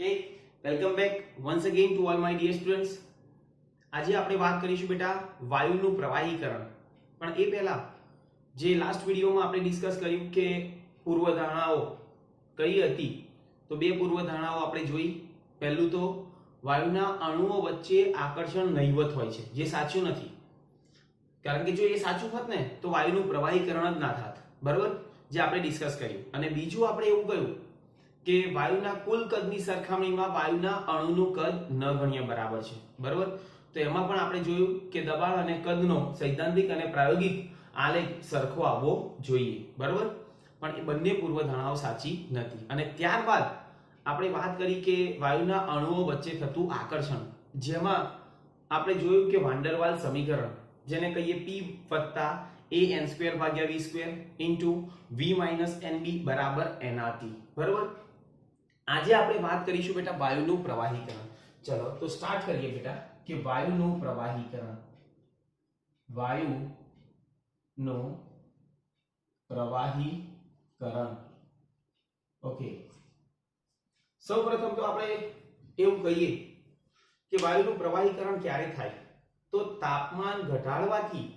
Okay, welcome back once again to all my dear students. આજે આપણે વાત કરીશું બેટા વાયુનું પ્રવાહીકરણ. પણ એ પહેલા જે લાસ્ટ વિડિયોમાં આપણે ડિસ્કસ કર્યું કે પૂર્વધારણાઓ કઈ હતી, તો બે પૂર્વધારણાઓ આપણે જોઈ. પહેલું તો વાયુના અણુઓ વચ્ચે આકર્ષણ નહિવત હોય છે, જે સાચું નથી. કારણ કે જો એ સાચું હોત ને તો વાયુનું પ્રવાહીકરણ જ ના થાત. બરાબર, જે આપણે ડિસ્કસ કર્યું. અને બીજું આપણે એવું કહ્યું કે વાયુના કુલ કદની સરખામણીમાં વાયુના અણુનું કદ નગણ્ય બરાબર છે. બરાબર, તો એમાં પણ આપણે જોયું કે દબાણ અને કદનો સૈદ્ધાંતિક અને પ્રાયોગિક આલેખ સરખો આવવો જોઈએ. બરાબર, પણ એ બંને પૂર્વધારણાઓ સાચી નથી. અને ત્યારબાદ આપણે વાત કરી કે વાયુના અણુઓ વચ્ચે થતું આકર્ષણ, જેમાં આપણે જોયું કે વાન ડર વાલ્સ સમીકરણ, જેને કહીએ P + an² / v - nb = nRT. બરાબર, આજે આપણે વાત કરીશું બેટા વાયુનું પ્રવાહીકરણ. ચલો તો સ્ટાર્ટ કરીએ બેટા કે વાયુનું પ્રવાહીકરણ. વાયુનું પ્રવાહીકરણ. ઓકે, સૌપ્રથમ તો આપણે એવું કહીએ કે વાયુનું પ્રવાહીકરણ ક્યારે થાય, તો તાપમાન ઘટાડવાથી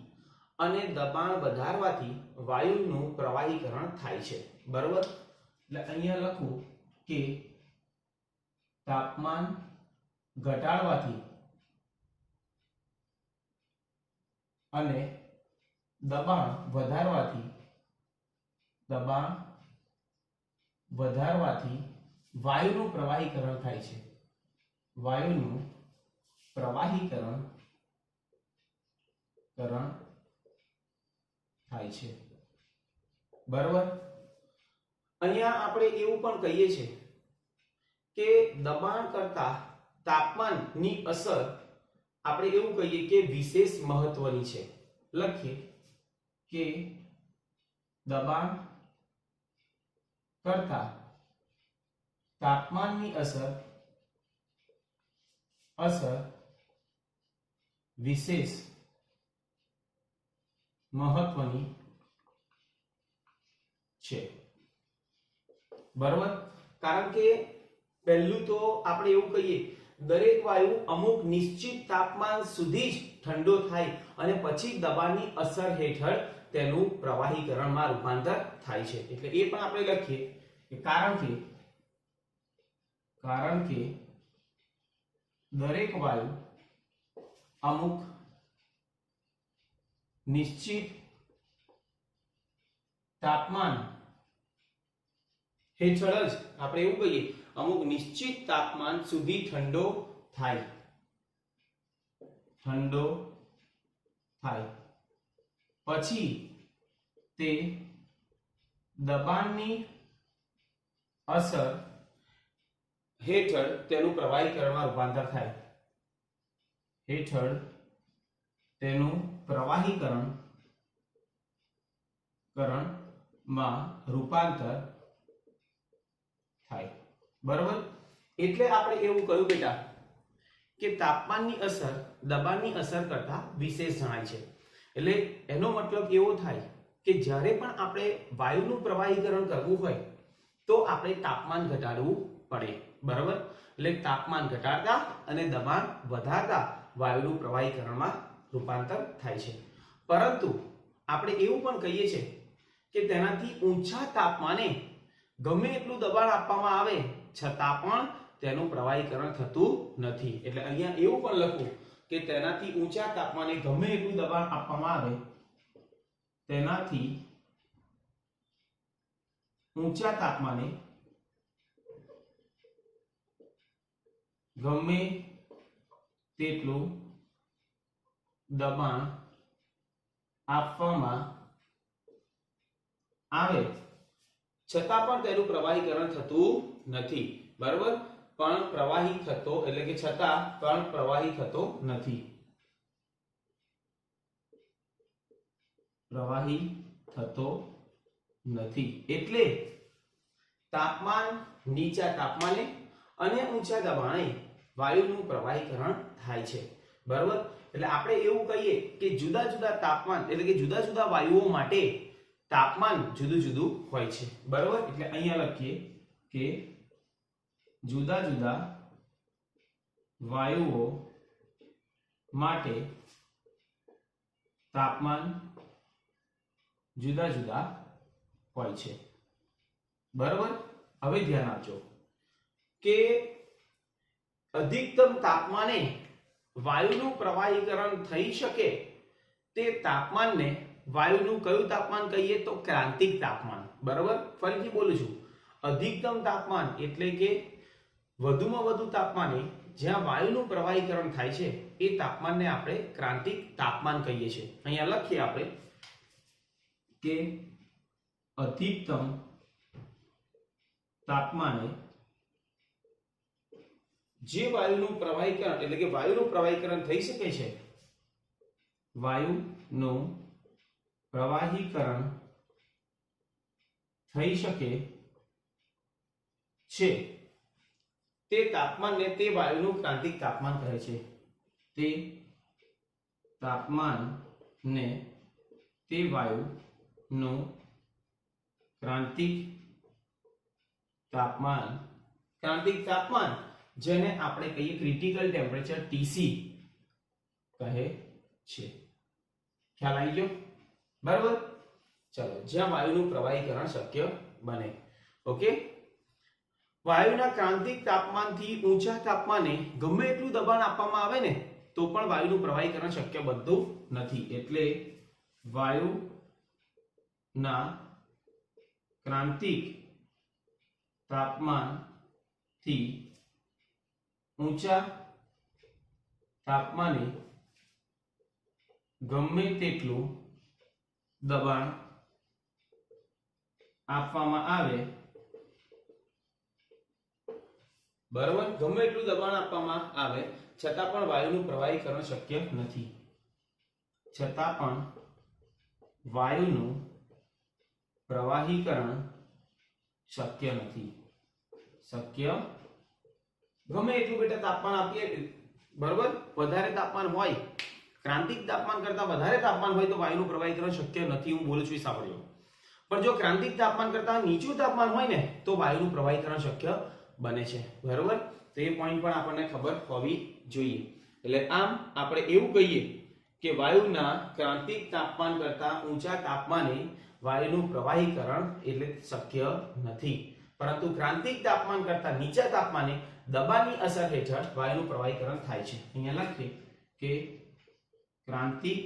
અને દબાણ વધારવાથી વાયુનું પ્રવાહીકરણ થાય છે. બરાબર, એટલે અહીંયા લખું કે તાપમાન ઘટાડવાથી અને દબાણ વધારવાથી વાયુનું પ્રવાહીકરણ થાય છે. વાયુનું પ્રવાહીકરણ થાય છે. બરાબર, અહીંયા આપણે એવું પણ કહીએ છીએ કે દબાણ કરતા તાપમાનની અસર આપણે એવું કહીએ કે વિશેષ મહત્વની છે. લખીએ કે દબાણ કરતા તાપમાનની અસર વિશેષ મહત્વની છે. બરાબર, કારણ કે પહેલું તો આપણે એવું કહીએ દરેક વાયુ અમુક નિશ્ચિત તાપમાન સુધી જ ઠંડો થાય અને પછી દબાણની અસર હેઠળ તેનું પ્રવાહીકરણમાં રૂપાંતર થાય છે. એટલે એ પણ આપણે લખીએ કે કારણ કે દરેક વાયુ અમુક નિશ્ચિત તાપમાન હેઠળ જ આપણે એવું કહીએ અમુક નિશ્ચિત તાપમાન સુધી ઠંડો થાય પછી તે દબાણની અસર હેઠળ તેનું પ્રવાહીકરણમાં રૂપાંતર થાય. બરાબર, એટલે આપણે એવું કહ્યું બેટા કે તાપમાનની અસર દબાણની અસર કરતા વિશેષ જણાય છે. એટલે એનો મતલબ એવો થાય કે જ્યારે પણ આપણે વાયુનું પ્રવાહીકરણ કરવું હોય તો આપણે તાપમાન ઘટાડવું પડે. બરાબર, એટલે તાપમાન ઘટાડતા અને દબાણ વધારતા વાયુનું પ્રવાહીકરણમાં રૂપાંતર થાય છે. પરંતુ આપણે એવું પણ કહીએ છીએ કે તેનાથી ઊંચા તાપમાને ગમે એટલું દબાણ આપવામાં આવે છતાં પણ તેનું પ્રવાહીકરણ થતું નથી. એટલે અહીંયા એવું પણ લખું કે તેનાથી ઊંચા તાપમાને ગમે એટલું દબાણ આપવામાં આવે, તેનાથી ઊંચા તાપમાને ગમે તેટલું દબાણ આપવામાં આવે છતાં પણ તેનું પ્રવાહીકરણ થતું નથી. બરાબર, પણ પ્રવાહી થતો એટલે કે છતાં પણ પ્રવાહી થતો નથી. એટલે તાપમાન નીચા તાપમાને અને ઊંચા દબાણે વાયુનું પ્રવાહીકરણ થાય છે. બરાબર, એટલે આપણે એવું કહીએ કે જુદા જુદા તાપમાન એટલે કે જુદા જુદા વાયુઓ માટે તાપમાન જુદું જુદું હોય છે. બરાબર, એટલે અહીંયા લખીએ કે જુદા જુદા વાયુઓ માટે તાપમાન જુદા જુદા હોય છે. બરાબર. હવે ધ્યાન આપજો કે અધિકતમ તાપમાને વાયુનું પ્રવાહીકરણ થઈ શકે તે તાપમાનને વાયુનું કયું તાપમાન કહીએ તો ક્રાંતિક તાપમાન. બરાબર. ફરીથી બોલું છું, અધિકતમ તાપમાન એટલે કે વધુમાં વધુ તાપમાને જ્યાં વાયુનું પ્રવાહીકરણ થાય છે એ તાપમાનને આપણે ક્રાંતિક તાપમાન કહીએ છીએ. અહીંયા લખીએ આપણે કે અધિકતમ તાપમાને જે વાયુનું પ્રવાહીકરણ એટલે કે વાયુનું પ્રવાહીકરણ થઈ શકે છે, વાયુનું પ્રવાહીકરણ થઈ શકે છે તે તાપમાનને તે વાયુનું ક્રાંતિક તાપમાન કહે છે. તે તાપમાનને તે વાયુનું ક્રાંતિક તાપમાન, ક્રાંતિક તાપમાન જેને આપણે કહીએ ક્રિટિકલ ટેમ્પરેચર ટીસી કહે છે. ખ્યાલ આવી ગયો? બરાબર. ચલો, જ્યાં વાયુનું પ્રવાહીકરણ શક્ય બને. ઓકે. વાયુના ક્રાંતિક તાપમાનથી ઊંચા તાપમાને ગમે એટલું દબાણ આપવામાં આવે ને તો પણ વાયુનું પ્રવાહીકરણ શક્ય બનતું નથી. એટલે વાયુના ક્રાંતિક તાપમાનથી ઊંચા તાપમાને ગમે તેટલું દબાણ આપવામાં આવે, બરાબર, ગમે એટલું દબાણ આપવામાં આવે છતાં પણ વાયુનું પ્રવાહીકરણ શક્ય નથી. છતાં પણ વાયુનું પ્રવાહીકરણ શક્ય નથી. શક્ય ગમે એટલું બેટા તાપમાન આપીએ, બરાબર, વધારે તાપમાન હોય, ક્રાંતિક તાપમાન કરતા વધારે તાપમાન હોય તો વાયુનું પ્રવાહીકરણ શક્ય નથી. હું બોલું છું, સાંભળજો. પણ જો ક્રાંતિક તાપમાન કરતા નીચું તાપમાન હોય ને તો વાયુનું પ્રવાહીકરણ શક્ય બને છે. બરાબર. તો એ પોઈન્ટ પણ આપણને ખબર હોવી જોઈએ. એટલે આમ આપણે એવું કહીએ કે વાયુના ક્રાંતિક તાપમાન કરતા ઊંચા તાપમાને વાયુનું પ્રવાહીકરણ એટલે શક્ય નથી, પરંતુ ક્રાંતિક તાપમાન કરતા નીચા તાપમાને દબાણની અસર હેઠળ વાયુનું પ્રવાહીકરણ થાય છે. અહીંયા લખીએ કે ક્રાંતિક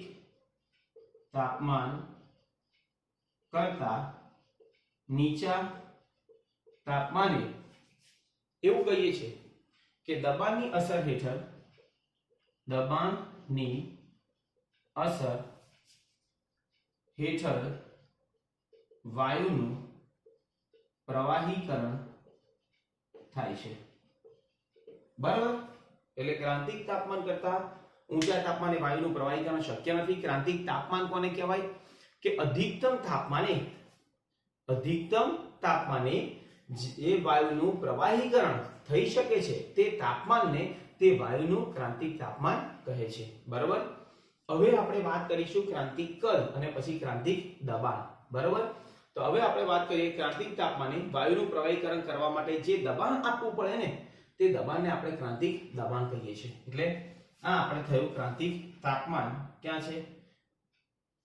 તાપમાન કરતા નીચા તાપમાને એવું કહીએ છીએ કે દબાણની અસર હેઠળ વાયુનું પ્રવાહીકરણ થાય છે. બરાબર. એટલે ક્રાંતિક તાપમાન કરતા ઊંચા તાપમાને વાયુનું પ્રવાહીકરણ શક્ય નથી. ક્રાંતિક તાપમાન કોને કહેવાય કે અધિકતમ તાપમાને જે વાયુનું પ્રવાહીકરણ થઈ શકે છે તે તાપમાનને તે વાયુનું ક્રાંતિક તાપમાન કહે છે. બરાબર. હવે આપણે વાત કરીશું ક્રાંતિક કદ અને પછી ક્રાંતિક દબાણ. બરાબર. તો હવે આપણે વાત કરીએ ક્રાંતિક તાપમાને વાયુનું પ્રવાહીકરણ કરવા માટે જે દબાણ આપવું પડે ને તે દબાણને આપણે ક્રાંતિક દબાણ કહીએ છીએ. એટલે આ આપણે થયું ક્રાંતિક તાપમાન. ક્યાં છે?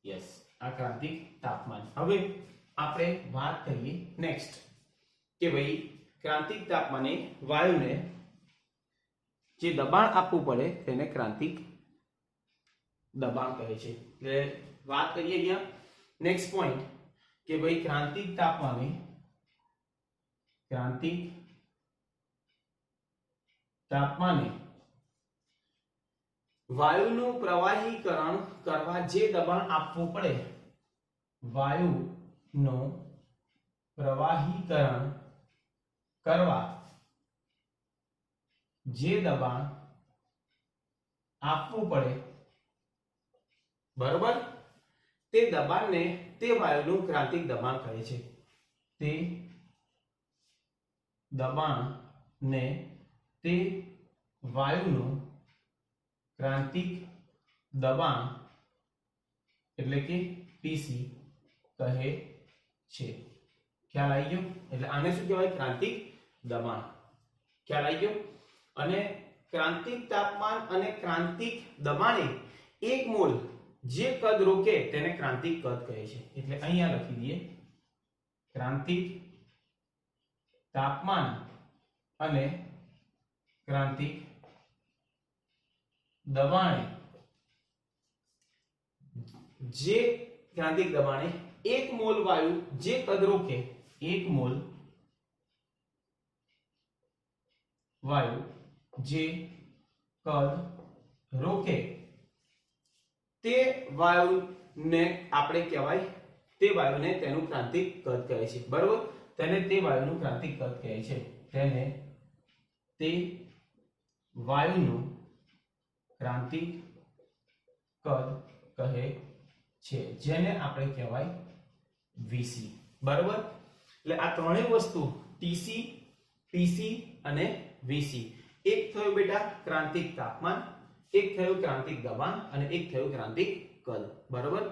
યસ, આ ક્રાંતિક તાપમાન. હવે આપણે વાત કરીએ નેક્સ્ટ કે ભાઈ ક્રાંતિક તાપમાને વાયુને જે દબાણ આપવું પડે તેને ક્રાંતિક દબાણ કહે છે. એટલે વાત કરીએ અહીંયા નેક્સ્ટ પોઈન્ટ કે ભાઈ ક્રાંતિક તાપમાને વાયુનું પ્રવાહીકરણ કરવા જે દબાણ આપવું પડે, વાયુનું પ્રવાહીકરણ કરવા જે દબાણ આપવું પડે, બરોબર, તે દબાણને તે વાયુનું ક્રાંતિક દબાણ કહે છે. તે દબાણને તે વાયુનું ક્રાંતિક દબાણ એટલે કે પીસી કહે છે. ખ્યાલ આવી ગયો? એટલે આને શું કહેવાય? ક્રાંતિક દબાણ. ખ્યાલ આવી ગયો? અને ક્રાંતિક તાપમાન અને ક્રાંતિક દબાણે 1 મોલ જે કદ રોકે તેને ક્રાંતિક કદ કહે છે. એટલે અહીંયા લખી દઈએ ક્રાંતિક તાપમાન અને ક્રાંતિક દબાણે જે ક્રાંતિક દબાણે 1 મોલ વાયુ જે કદ રોકે, 1 મોલ વાયુ જે કદ રોકે તે વાયુને આપણે કહેવાય, તે વાયુને તેનું ક્રાંતિક કદ કહે છે. બરોબર? તેને તે વાયુનું ક્રાંતિક કદ કહે છે. તેને તે વાયુનું ક્રાંતિક કદ કહે છે, જેને આપણે કહેવાય Vc. બરોબર? એટલે આ ત્રણેય વસ્તુ Tc, Pc અને Vc, એક થયું બેટા ક્રાંતિક તાપમાન, એક થયું ક્રાંતિક દબાણ અને એક થયું ક્રાંતિક કદ. બરોબર?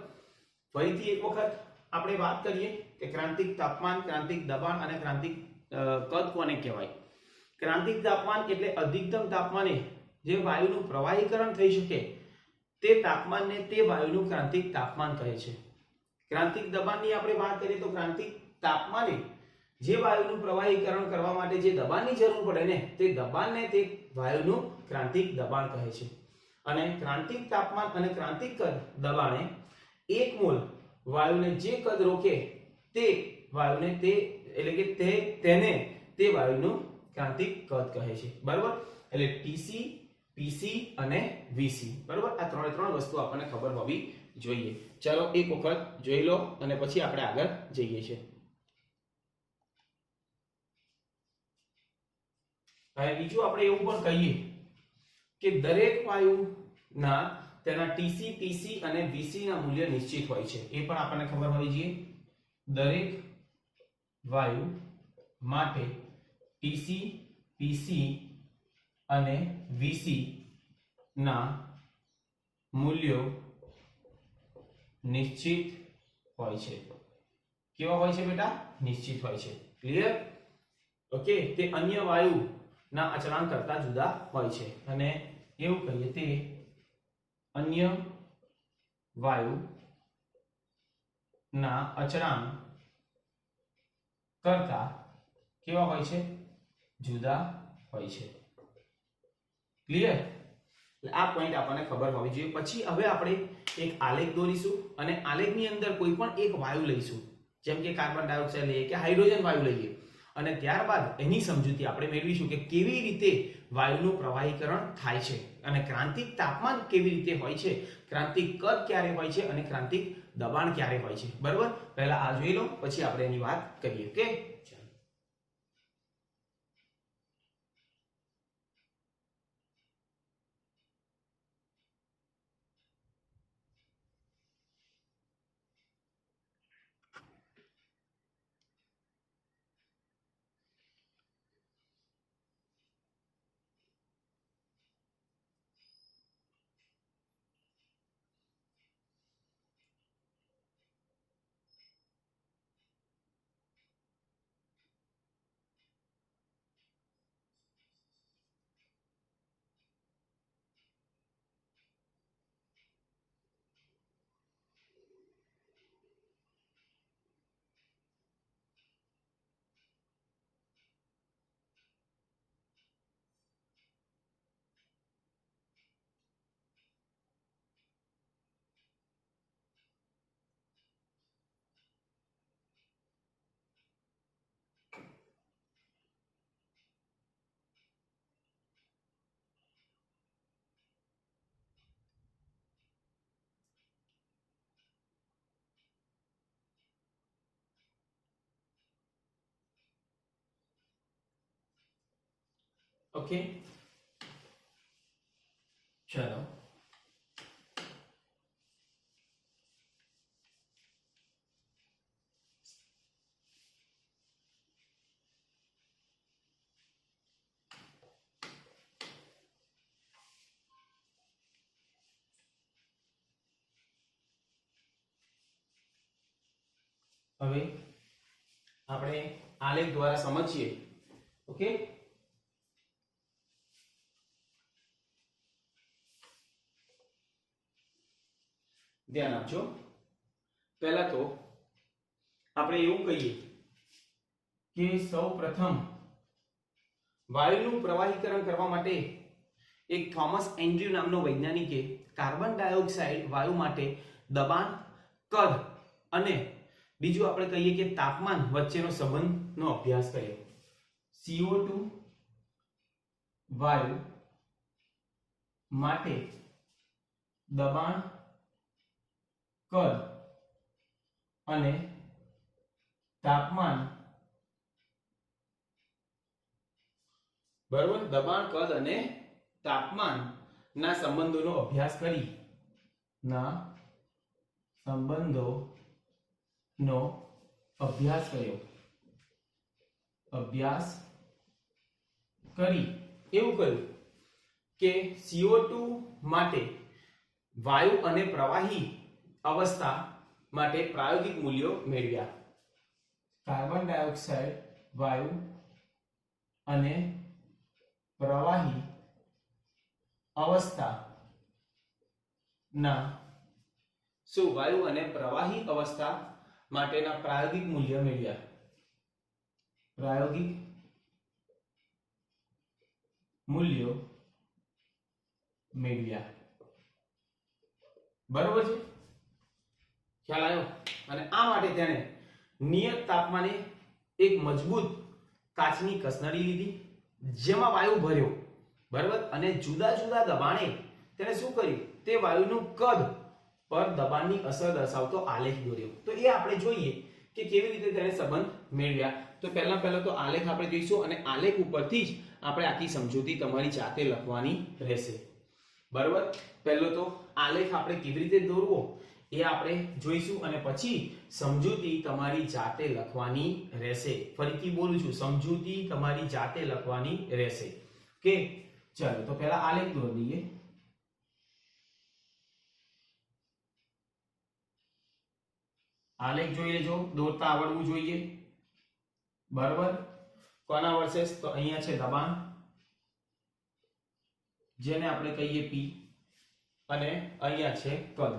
ફરીથી એક વખત આપણે વાત કરીએ કે ક્રાંતિક તાપમાન, ક્રાંતિક દબાણ અને ક્રાંતિક કદ કોને કહેવાય. ક્રાંતિક તાપમાન એટલે અધિકતમ તાપમાને જે વાયુનું પ્રવાહીકરણ થઈ શકે તે તાપમાનને તે વાયુનું ક્રાંતિક તાપમાન કહે છે. ક્રાંતિક દબાણની આપણે વાત કરીએ તો ક્રાંતિક તાપમાને જે વાયુનું પ્રવાહીકરણ કરવા માટે જે દબાણની જરૂર પડે ને તે દબાણને તે વાયુનું ક્રાંતિક દબાણ કહે છે. અને ક્રાંતિક તાપમાન અને ક્રાંતિક કદ દબાણે 1 મોલ વાયુને જે કદ રોકે તે વાયુને તે એટલે કે તેને તે વાયુનું ક્રાંતિક કદ કહે છે. બરાબર? એટલે Tc, Pc અને Vc. બરાબર? આ ત્રણ વસ્તુ આપણને ખબર હોવી જોઈએ. ચાલો એક વખત જોઈ લો અને પછી આપણે આગળ જઈએ છીએ. હવે બીજું આપણે એવું પણ કહીએ કે દરેક વાયુના તેના Tc, Pc અને Vc ના મૂલ્ય નિશ્ચિત હોય છે. એ પણ આપણને ખબર હોવી જોઈએ. દરેક વાયુ માટે Tc, Pc અને Vc ના મૂલ્યો નિશ્ચિત હોય છે. કેવા હોય છે બેટા? નિશ્ચિત હોય છે. ક્લિયર? ઓકે. તે અન્ય વાયુ ના અચળાંક કરતા જુદા હોય છે. અને એવું કહીએ તે અન્ય વાયુ ના અચળાંક કરતા કેવા હોય છે? જુદા હોય છે. ક્લિયર? આ પોઈન્ટ આપણને ખબર હોવી જોઈએ. પછી હવે આપણે એક આલેખ દોરીશું અને આલેખની અંદર કોઈ પણ એક વાયુ લઈશું, જેમ કે કાર્બન ડાયોક્સાઇડ લઈએ કે હાઇડ્રોજન વાયુ લઈએ, અને ત્યારબાદ એની સમજૂતી આપણે મેળવીશું કે કેવી રીતે વાયુનું પ્રવાહીકરણ થાય છે અને ક્રાંતિક તાપમાન કેવી રીતે હોય છે, ક્રાંતિક કદ ક્યારે હોય છે અને ક્રાંતિક દબાણ ક્યારે હોય છે. બરાબર? પહેલા આ જોઈ લો, પછી આપણે એની વાત કરીએ. ઓકે? ઓકે, ચલો. હવે આપણે આલેખ દ્વારા સમજીએ. ઓકે, ધ્યાન આપજો. પહેલા તો આપણે એવું કહીએ કે સૌ પ્રથમ વાયુનું પ્રવાહીકરણ કરવા માટે એક થોમસ એન્ડ્રયુ નામનો વૈજ્ઞાનિકે કાર્બન ડાયોક્સાઇડ વાયુ માટે દબાણ, કદ અને બીજું આપણે કહીએ કે તાપમાન વચ્ચેનો સંબંધનો અભ્યાસ કર્યો. CO2 વાયુ માટે દબાણ, કદ અને તાપમાન, બરોબર, દબાણ, કદ અને તાપમાન ના સંબંધોનો અભ્યાસ કરી એવું કહ્યું કે CO2 માટે વાયુ અને પ્રવાહી અવસ્થા માટે પ્રાયોગિક મૂલ્યો મેળવ્યા. કાર્બન ડાયોક્સાઇડ વાયુ અને પ્રવાહી અવસ્થા ના વાયુ અને પ્રવાહી અવસ્થા માટેના પ્રાયોગિક મૂલ્ય મેળવ્યા. પ્રાયોગિક મૂલ્યો મેળવ્યા. બરોબર છે, ખ્યાલ આવ્યો? અને આ માટે તેણે નિયત તાપમાને એક મજબૂત કાચની કસનળી લીધી, જેમાં વાયુ ભર્યો, બરાબર, અને જુદા જુદા દબાણે તેણે શું કર્યું, તે વાયુનું કદ પર દબાણની અસર દર્શાવતો આલેખ દોર્યો. તો એ આપણે જોઈએ કે કેવી રીતે તેણે સંબંધ મેળવ્યા. તો પહેલા તો આલેખ આપણે જોઈશું અને આલેખ ઉપરથી જ આપણે આખી સમજૂતી તમારી જાતે લખવાની રહેશે. બરાબર, પહેલો તો આલેખ આપણે કેવી રીતે દોરવો એ આપણે જોઈશું અને પછી સમજૂતી તમારી જાતે લખવાની રહેશે. ફરીથી બોલું છું, સમજૂતી તમારી જાતે લખવાની રહેશે. ઓકે, ચાલો તો પહેલા આલેખ દોરી દઈએ. આલેખ જોઈ લેજો, દોરતા આવડવું જોઈએ. બરાબર, કોના વર્સેસ? તો અહીંયા છે દબાણ, જેને આપણે કહીએ P, અને અહીંયા છે કદ,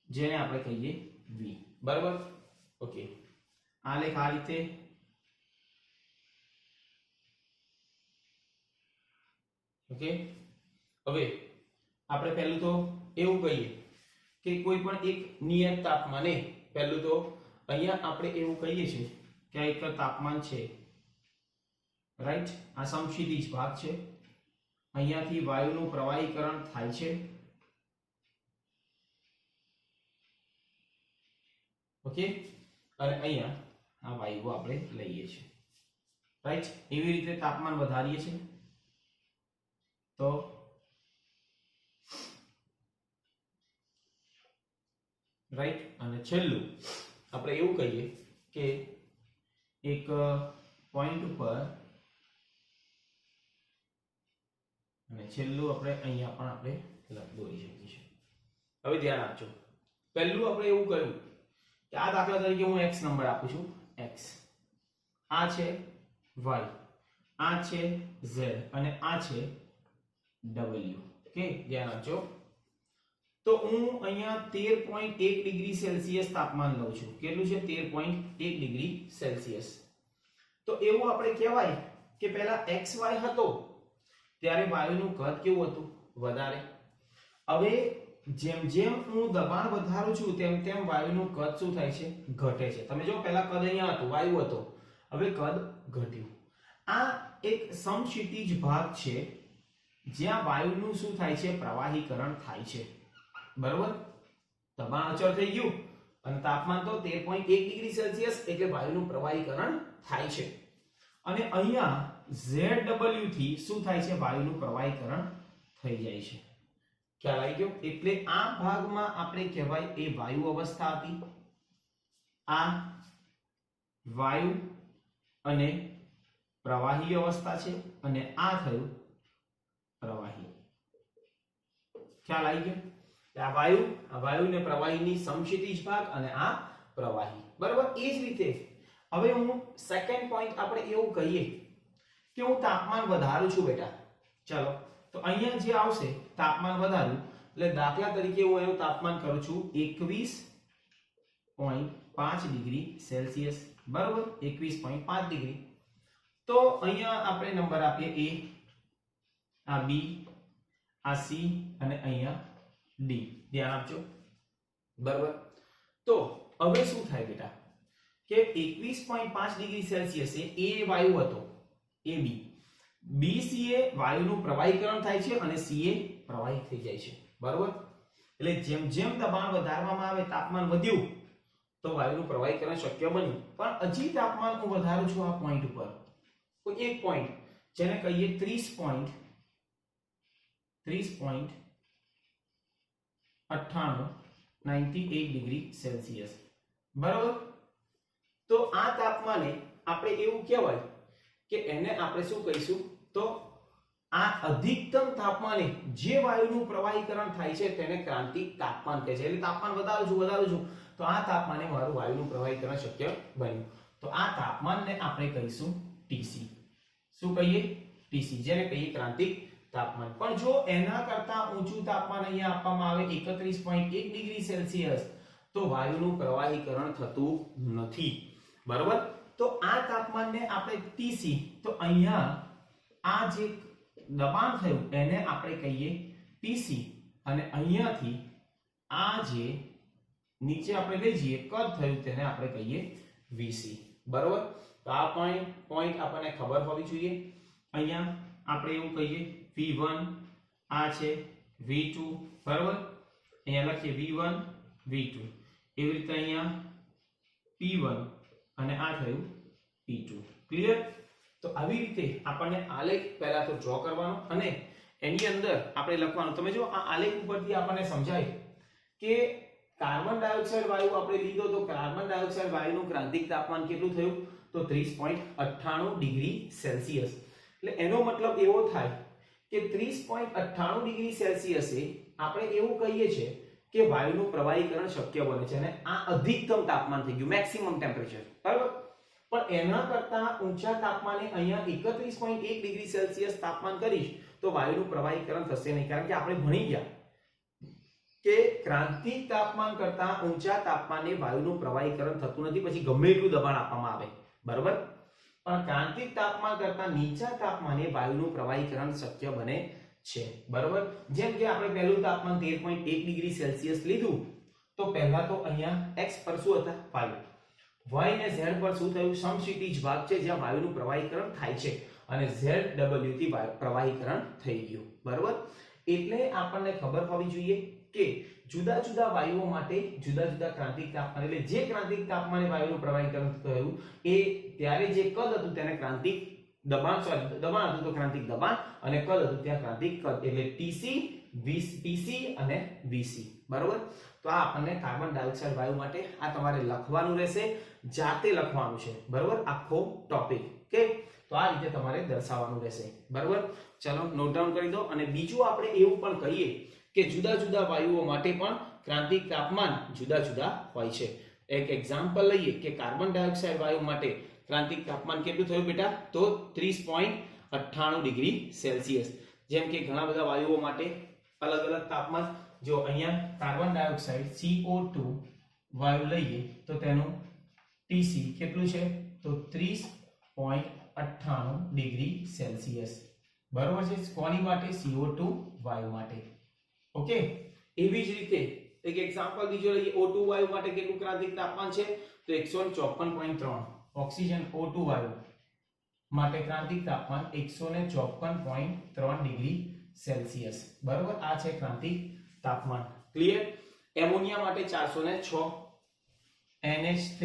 જેને આપણે કહીએ V. બરાબર, ઓકે. આલેખ આ રીતે. ઓકે, હવે આપણે પહેલું તો એવું કહીએ કે કોઈ પણ એક નિયત તાપમાને, પહેલું તો અહીંયા આપણે એવું કહીએ છીએ કે એક તાપમાન છે, રાઈટ, આ સમક્ષિતિજ ભાગ છે, અહીંયાથી વાયુનું પ્રવાહીકરણ થાય છે. ઓકે, અને અહીંયા આ વાયુઓ આપણે લઈએ છીએ, રાઈટ. એવી રીતે તાપમાન વધારીએ છીએ. તો રાઈટ, અને છેલ્લું આપણે એવું કહીએ કે એક પોઈન્ટ ઉપર, અને છેલ્લું આપણે અહીંયા પણ આપણે દોરી શકીએ છીએ. હવે ધ્યાન આપજો, પહેલું આપણે એવું કહ્યું કે આ દાખલા તરીકે હું x નંબર આપું છું, x, આ છે y, આ છે z અને આ છે w. ઓકે, ધ્યાન આપજો. તો હું અહીંયા 13.1 ડિગ્રી સેલ્સિયસ તાપમાન લઉં છું. કેટલું છે? 13.1 ડિગ્રી સેલ્સિયસ. તો એવું આપણે કહેવાય કે પહેલા xy હતો ત્યારે વાયુનું કદ કેવું હતું? વધારે. હવે જેમ જેમ હું દબાણ વધારું છું તેમ તેમ વાયુનું કદ શું થાય છે? ઘટે છે. તમે જો પહેલા કદ અહીંયા હતું, વાયુ હતો, હવે કદ ઘટ્યું. આ એક સમક્ષિતિજ ભાગ છે જ્યાં વાયુનું શું થાય છે? પ્રવાહીકરણ થાય છે. બરોબર, દબાણ અચળ થઈ ગયું અને તાપમાન તો 13.1 ડિગ્રી સેલ્સિયસ, એટલે વાયુનું પ્રવાહીકરણ થાય છે. અને અહીંયા ZW થી શું થાય છે? વાયુનું પ્રવાહીકરણ થઈ જાય છે. ખ્યાલ આવી ગયો? એટલે આ ભાગમાં આપણે કહેવાય એ વાયુ અવસ્થા હતી, આ વાયુ અને પ્રવાહી અવસ્થા છે, અને આ થયું પ્રવાહી. ખ્યાલ આવી ગયો? આ વાયુ ને પ્રવાહીની સમક્ષિતિજ ભાગ અને આ પ્રવાહી. બરાબર, એ જ રીતે હવે હું સેકન્ડ પોઈન્ટ આપણે એવું કહીએ કે હું તાપમાન વધારું છું બેટા. ચલો, તો અહીંયા જે આવશે તાપમાન વધારું, એટલે દાખલા તરીકે હું એનું તાપમાન કરું છું 21.5 ડિગ્રી સેલ્સિયસ, બરાબર, 21.5 ડિગ્રી. તો અહીંયા આપણે નંબર આપીએ a, આ b, આ c અને અહીંયા d. ધ્યાન આપજો, બરાબર. તો હવે શું થાય બેટા કે 21.5 ડિગ્રી સેલ્સિયસે એ વાયુ હતો, AB, BC એ વાયુનું પ્રવાહીકરણ થાય છે અને CA પ્રવાહી થઈ જાય છે, બરાબર. એટલે જેમ જેમ દબાણ વધારવામાં આવે, તાપમાન વધ્યું તો વાયુનું પ્રવાહીકરણ શક્ય બન્યું. પણ હજી તાપમાન હું વધારું છું આ પોઈન્ટ ઉપર, કોઈ એક પોઈન્ટ જેને કહીએ 30.98 ડિગ્રી સેલ્સિયસ, બરાબર. તો આ તાપમાને આપણે એવું કહેવાય કે એને આપણે શું કહીશું, તો આ અધિકતમ તાપમાને જે વાયુનું પ્રવાહીકરણ થાય છે તેને ક્રાંતિક તાપમાન કહે છે. એટલે તાપમાન વધારું છું તો આ તાપમાને મારું વાયુનું પ્રવાહીકરણ શક્ય બન્યું. તો આ તાપમાનને આપણે કહીશું TC. શું કહીએ? TC, જેને કહીએ ક્રાંતિક તાપમાન. પણ જો એના કરતા ઊંચું તાપમાન અહીંયા આપવામાં આવે 31.1 ડિગ્રી સેલ્સિયસ તો વાયુનું પ્રવાહીકરણ થતું નથી, બરાબર. તો આ તાપમાનને આપણે TC, તો અહીંયા આ જે દબાણ થયું એને આપણે કહીએ TC અને અહીંયાથી આ જે નીચે આપણે લઈ જઈએ કદ થયું તેને આપણે કહીએ VC, બરાબર. તો આ પોઈન્ટ આપણને ખબર હોવી જોઈએ. અહીંયા આપણે એવું કહીએ V1 આ છે, V2, બરાબર. અહીંયા લખીએ V1 V2, એવી રીતે અહીંયા P1 અને આ થયું P2. ક્લિયર? તો આવી રીતે આપણને આલેખ પહેલા તો ડ્રો કરવાનો અને એની અંદર આપણે લખવાનું. તમે જો આ આલેખ ઉપરથી આપણને સમજાય કે કાર્બન ડાયોક્સાઇડ વાયુ આપણે લીધો તો કાર્બન ડાયોક્સાઇડ વાયુનું ક્રાંતિક તાપમાન કેટલું થયું, તો 30.98 ડિગ્રી સેલ્સિયસ. એટલે એનો મતલબ એવો થાય કે 30.98 ડિગ્રી સેલ્સિયસે આપણે એવું કહીએ છીએ કે વાયુનું પ્રવાહીકરણ શક્ય બને છે અને આ અધિકતમ તાપમાન થઈ ગયું, મેક્સિમમ ટેમ્પરેચર, બરાબર. પણ એના કરતા ઊંચા તાપમાને અહીંયા 31.1 ડિગ્રી સેલ્સિયસ તાપમાન કરીશ તો વાયુનું પ્રવાહીકરણ થશે નહીં, કારણ કે આપણે ભણી ગયા કે ક્રાંતિક તાપમાન કરતા ઊંચા તાપમાને વાયુનું પ્રવાહીકરણ થતું નથી, પછી ગમે એટલું દબાણ આપવામાં આવે, બરાબર. પણ ક્રાંતિક તાપમાન કરતા નીચા તાપમાને વાયુનું પ્રવાહીકરણ શક્ય બને છે, બરાબર. જેમ કે આપણે પહેલું તાપમાન 13.1 ડિગ્રી સેલ્સિયસ લીધું તો પહેલા તો અહીંયા x પર શું હતા, વાયુ, y ને z પર શું થયું, સમક્ષિતિજ ભાગ છે જ્યાં વાયુનું પ્રવાહીકરણ થાય છે અને zw થી પ્રવાહીકરણ થઈ ગયું, બરાબર. એટલે આપણને ખબર હોવી જોઈએ કે જુદા જુદા વાયુઓ માટે જુદા જુદા ક્રાંતિક તાપમાન, એટલે જે ક્રાંતિક તાપમાને વાયુનું પ્રવાહીકરણ થયું એ ત્યારે જે કદ હતું તેને ક્રાંતિક દબાણ, દબાણ હતું તો ક્રાંતિક દબાણ અને કદ હતું ત્યાં ક્રાંતિક કદ, એટલે TC અને VC, બરાબર. તો આ આપણને કાર્બન ડાયોક્સાઇડ વાયુ માટે આ તમારે લખવાનું રહેશે, જાતે લખવાનું છે, બરાબર, આખો ટોપિક. કે તો આ રીતે તમારે દર્શાવવાનું રહેશે, બરાબર. ચલો નોટ ડાઉન કરી દો. અને બીજું આપણે એવું પણ કહીએ કે જુદા જુદા વાયુઓ માટે પણ ક્રાંતિક તાપમાન જુદા જુદા હોય છે. એક એક્ઝામ્પલ લઈએ કે કાર્બન ડાયોક્સાઇડ વાયુ માટે ક્રાંતિક તાપમાન કેટલું થયું બેટા, તો 30.98 ડિગ્રી સેલ્સિયસ. જેમ કે ઘણા બધા વાયુઓ માટે અલગ અલગ તાપમાન, જો અહીંયા કાર્બન ડાયોક્સાઇડ CO2 વાયુ લઈએ તો તેનું TC કેટલું છે, તો 30.98 ડિગ્રી સેલ્સિયસ, બરોબર છે. કોની માટે? CO2 વાયુ માટે. ઓકે. એવી જ રીતે એક એક્ઝામ્પલ બીજો લઈએ, O2 વાયુ માટે કેટલું ક્રાંતિક તાપમાન છે, તો 154.3. ઓક્સિજન O2 વાયુ માટે ક્રાંતિક તાપમાન 154.3 ડિગ્રી સેલ્સિયસ, બરોબર. આ છે ક્રાંતિક તાપમાન. ક્લિયર? એમોનિયા માટે 406, NH3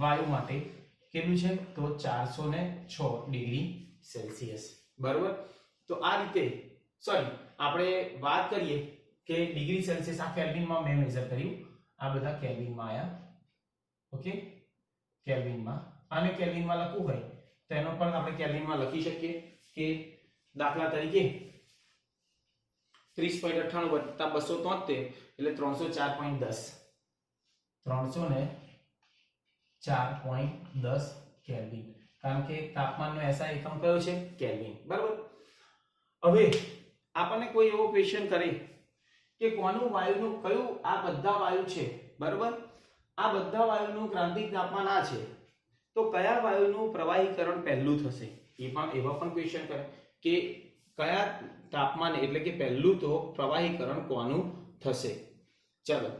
વાયુ માટે કેટલું છે, તો 406 ડિગ્રી સેલ્સિયસ, બરોબર. તો આ રીતે આપણે વાત કરીએ કે ડિગ્રી સેલ્સિયસ આ કેલ્વિનમાં મેં મેઝર કર્યું, આ બધા કેલ્વિનમાં આયા. ઓકે, કેલ્વિનમાં. આને કેલ્વિનમાં લખવું હોય તો એનો પણ આપણે કેલ્વિનમાં લખી શકીએ કે દાખલા તરીકે 30.98 વત્તા 273 એટલે 304.10, 304.10 કેલ્વિન, કારણ કે તાપમાનનો SI એકમ કયો છે, કેલ્વિન, બરાબર. હવે આપણને કોઈ એવો ક્વેશ્ચન કરે કે કોનું વાયુનું કયું આ બધા વાયુ છે બરોબર, આ બધા વાયુનું ક્રાંતિક તાપમાન આ છે, તો કયા વાયુનું પ્રવાહીકરણ પહેલું થશે? એ પણ એવા પણ ક્વેશ્ચન કરે કે કયા તાપમાને એટલે કે પહેલું તો પ્રવાહીકરણ કોનું થશે. ચલો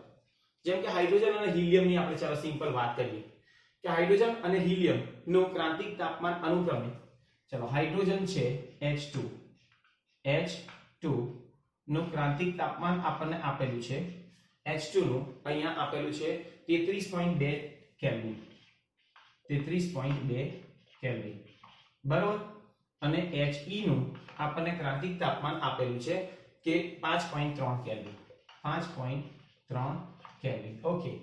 જેમ કે હાઇડ્રોજન અને હિલિયમ ની આપણે ચાલો સિમ્પલ વાત કરીએ કે હાઇડ્રોજન અને હિલિયમ નું ક્રાંતિક તાપમાન અનુક્રમે, ચલો હાઇડ્રોજન છે H2 નું ક્રાંતિક તાપમાન આપણને આપેલું છે, H2 નું અહીંયા આપેલું છે 33.2 કેલ્વિન, 33.2 કેલ્વિન બરોબર, અને He નું આપણને ક્રાંતિક તાપમાન આપેલું છે કે 5.3 કેલ્વિન, 5.3 કેલ્વિન. ઓકે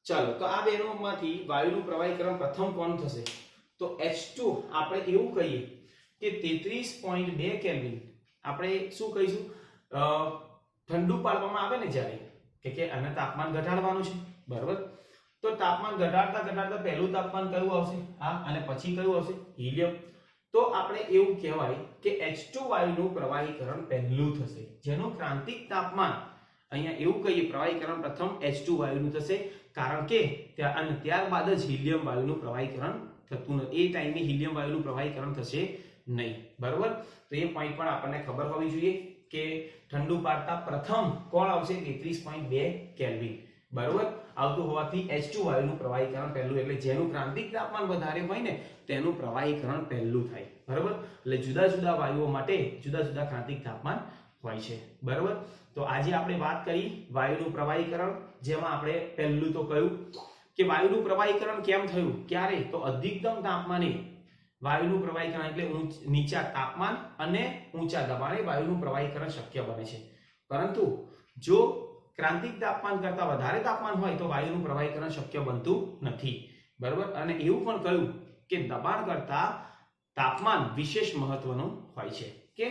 ચાલો તો આ બેનોમાંથી વાયુનું પ્રવાહીકરણ પ્રથમ કોણ થશે? તો H2 આપણે એવું કહીએ કે 33.2 કેલ્વિન આપણે શું કહીશું, ઠંડુ પાડવામાં આવે ને જ્યારે કે આને તાપમાન ઘટાડવાનું છે બરાબર, તો તાપમાન ઘટાડતા ઘટાડતા પહેલું તાપમાન કયું આવશે? આ, અને પછી કયું આવશે? હિલિયમ. તો આપણે એવું કહેવાય કે H2 વાયુનું પ્રવાહીકરણ પહેલું થશે, જેનું ક્રાંતિક તાપમાન અહીંયા એવું કહીએ પ્રવાહીકરણ પ્રથમ H2 વાયુનું થશે, કારણ કે અને ત્યારબાદ જ હિલિયમ વાયુનું પ્રવાહીકરણ થતું નથી. એ ટાઈમે હિલિયમ વાયુનું પ્રવાહીકરણ થશે નહીં બરોબર. તો એ પોઈન્ટ પણ આપણને ખબર હોવી જોઈએ કે ઠંડુ પાડતા પ્રથમ કોણ આવશે? 33.2 કેલ્વિન બરોબર આવતું હોવાથી H2 વાયુનું પ્રવાહીકરણ પહેલું, એટલે જેનું ક્રાંતિક તાપમાન વધારે હોય ને તેનું પ્રવાહીકરણ પહેલું થાય બરોબર. એટલે જુદા જુદા વાયુઓ માટે જુદા જુદા ક્રાંતિક તાપમાન હોય છે બરોબર. તો આજે આપણે વાત કરી વાયુનું પ્રવાહીકરણ, જેમાં આપણે પહેલું તો કહ્યું કે વાયુનું પ્રવાહીકરણ કેમ થયું, ક્યારે? તો અધિકતમ તાપમાને વાયુનું પ્રવાહીકરણ એટલે નીચા તાપમાન અને ઊંચા દબાણે વાયુનું પ્રવાહીકરણ શક્ય બને છે, પરંતુ જો ક્રાંતિક તાપમાન કરતા વધારે તાપમાન હોય તો વાયુનું પ્રવાહીકરણ શક્ય બનતું નથી બરોબર. અને એવું પણ કહ્યું કે દબાણ કરતા તાપમાન વિશેષ મહત્વનું હોય છે. કે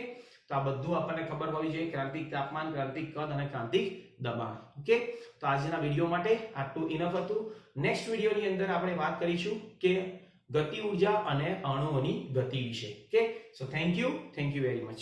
તો આ બધું આપણને ખબર હોવી જોઈએ, ક્રાંતિક તાપમાન, ક્રાંતિક કદ અને ક્રાંતિક દબાણ. ઓકે તો આજના વિડીયો માટે આટલું ઇનફ હતું. નેક્સ્ટ વિડીયોની અંદર આપણે વાત કરીશું કે ગતિ ઉર્જા અને અણુઓની ગતિ વિશે. Okay so thank you very much.